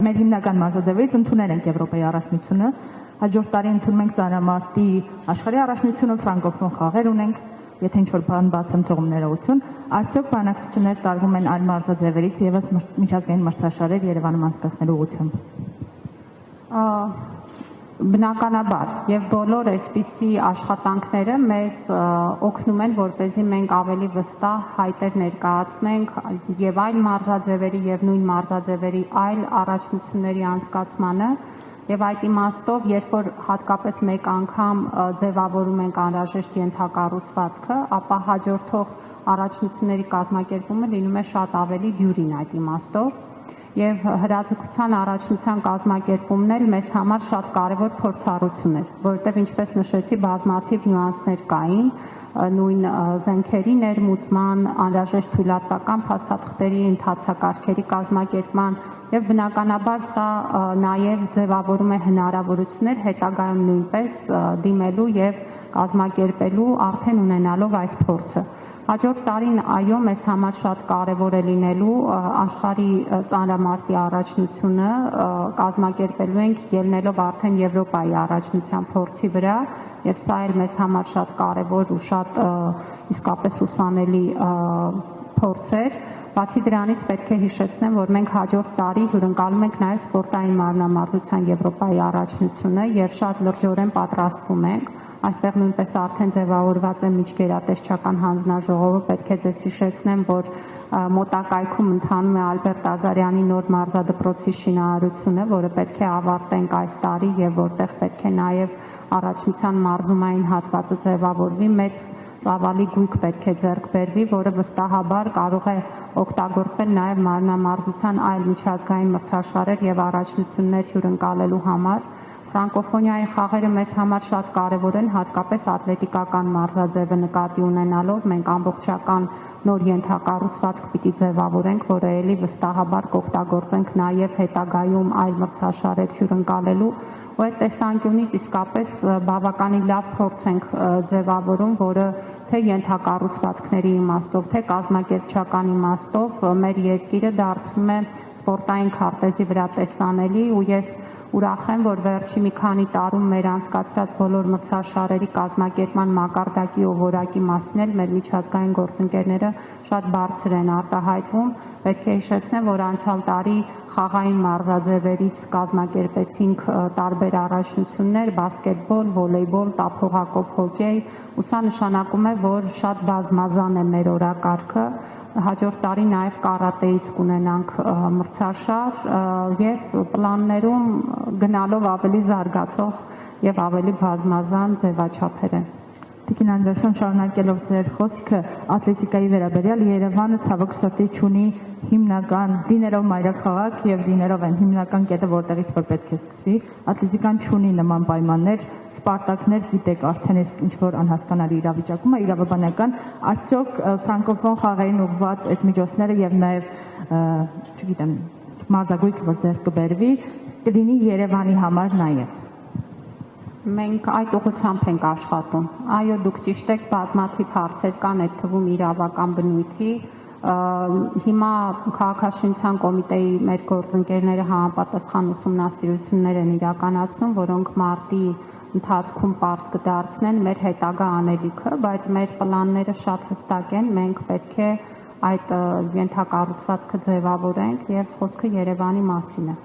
Մեր հիմնական մարզաձևերից ընդունել ենք Եվրոպայի առաջնությունը, հաջորդ տարի ընդունում ենք ծանրամարտի աշխարհի առաջնությունը, ֆրանկոֆոն խաղեր ունենք, եթե ինչ-որ բան բաց եմ թողում ներողություն, արդյոք բանակցություններ տարվում են այլ մարզաձևերից եւս միջազգային մրցաշարեր Երևանում անցկացնելու ուղղությամբ։ Բնականաբար եւ բոլոր այսպիսի աշխատանքները մեզ օգնում են, որպեսզի մենք ավելի վստահ հայտեր ներկայացնենք եւ այլ մարզաձևերի եւ նույն մարզաձևերի այլ առաջնությունների անցկացմանը եւ այդ իմաստով, երբ որ հատկապես մեկ անգամ ձևավորում ենք անհրաժեշտ ենթակառուցվածքը, ապա հաջորդող առաջնությունների կազմակերպումը լինում է շատ ավելի դյուրին այդ իմաստով։ Եվ հրաձգության առաջնության կազմակերպումն էլ մեզ համար շատ կարևոր փորձառություն էր, որովհետև ինչպես նշեցի, բազմաթիվ նյուանսներ կային, նույն զենքերի ներմուծման, անհրաժեշտ թույլատվական փաստաթղթերի ընթացակարգերի կազմակերպման եւ բնականաբար սա նաեւ ձևավորում է հնարավորություններ հետագայում նույնպես դիմելու եւ կազմակերպելու արդեն ունենալով այս փորձը։ Հաջորդ տարին այո մեզ համար շատ կարևոր է լինելու աշխարհի ծանրամարտի առաջնությունը կազմակերպելու ենք ելնելով արդեն Եվրոպայի առաջնության փորձի վրա եւ սա էլ մեզ համար շատ կարևոր ու շատ իսկապես ուսանելի փորձ էր։ Բացի դրանից պետք է հիշեցնեմ, որ մենք հաջորդ տարի հյուրընկալում ենք նաեւ սպորտային մարմնամարզության Եվրոպայի առաջնությունը եւ շատ լրջորեն պատրաստվում ենք։ Այստեղ նույնպես արդեն ձևավորված է միջգերատեսչական հանձնաժողովը, պետք է ձեզ հիշեցնեմ, որ մոտակայքում ընթանում է Ալբերտ Ազարյանի նոր մարզադպրոցի շինարարությունը, որը պետք է ավարտենք այս տարի եւ որտեղ պետք է նաեւ առաջնության մարզումային հատվածը ձևավորվի, մեծ ծավալի գույք պետք է ձեռք բերվի, որը վստահաբար կարող է օգտագործվել նաեւ մարմնամարզության այլ միջազգային մրցաշարեր եւ առաջնություններ հյուրընկալելու համար։ Ֆրանկոֆոնիայի խաղերը մեզ համար շատ կարևոր են, հատկապես ատլետիկական մարզաձևը նկատի ունենալով մենք ամբողջական նոր ենթակառուցվածք պիտի ձևավորենք, որը ելի վստահաբար կօգտագործենք նաև հետագայում այլ մրցաշարեր հյուրընկալելու, ու այդ տեսանկյունից իսկապես բավականին լավ փորձ ենք ձևավորում, որը թե ենթակառուցվածքների իմաստով, թե կազմակերպչական իմաստով մեր երկիրը դարձնում է սպորտային քարտեզի վրա տեսանելի, ու ես ուրախ եմ, որ վերջի մի քանի տարում մեր անցկացրած բոլոր մրցաշարերի կազմակերպման մակարդակի ու որակի մասին էլ մեր միջազգային գործընկերները շատ բարձր են արտահայտվում։ Պետք է հիշեցնեմ, որ անցյալ տարի խաղային մարզաձևերից կազմակերպեցինք տարբեր առաջնություններ՝ բասկետբոլ, վոլեյբոլ, տափողակով հոկեյ, ու սա նշանակում է, որ շատ բազմազան է մեր օրակարգը։ Հաջորդ տարի նաև կարատեից կունենանք մրցաշար եւ պլաններում գնալով ավելի զարգացող եւ ավելի բազմազան ձևաչափեր են։ Տիկին Անդրեասյան, շարունակելով ձեր խոսքը, ատլետիկայի վերաբերյալ Երևանը ցավոք սրտի ունի հիմնական լինելով մայրաքաղաք եւ լինելով այն հիմնական կետը, որտեղից որ պետք է սկսվի, ատլետիկան ունի նման պայմաններ, սպարտակներ, գիտեք, արդեն ինչ որ անհասկանալի իրավիճակում է իրավաբանական, արդյոք ֆրանկոֆոն խաղերին ուղղված այդ միջոցները եւ նաեւ, չգիտեմ, մարզագույքը, որ ձեռք կբերվի, կլինի Երևանի համար նաեւ։ Մենք այդ ուղղությամբ ենք աշխատում։ Այո, դուք ճիշտ եք, բազմաթիվ հարցեր կան այդ թվում իրավական բնույթի։ Հիմա քաղաքաշինության կոմիտեի մեր գործընկերները համապատասխան ուսումնասիրություններ են իրականացնում, որոնք մարտի ընթացքում պարզ կդարձնեն մեր հետագա անելիքը, բայց մեր պլանները շատ հստակ են, մենք պետք է այդ ենթակառուցվածքը ձևավորենք եւ խոսքը Երևանի մասին է։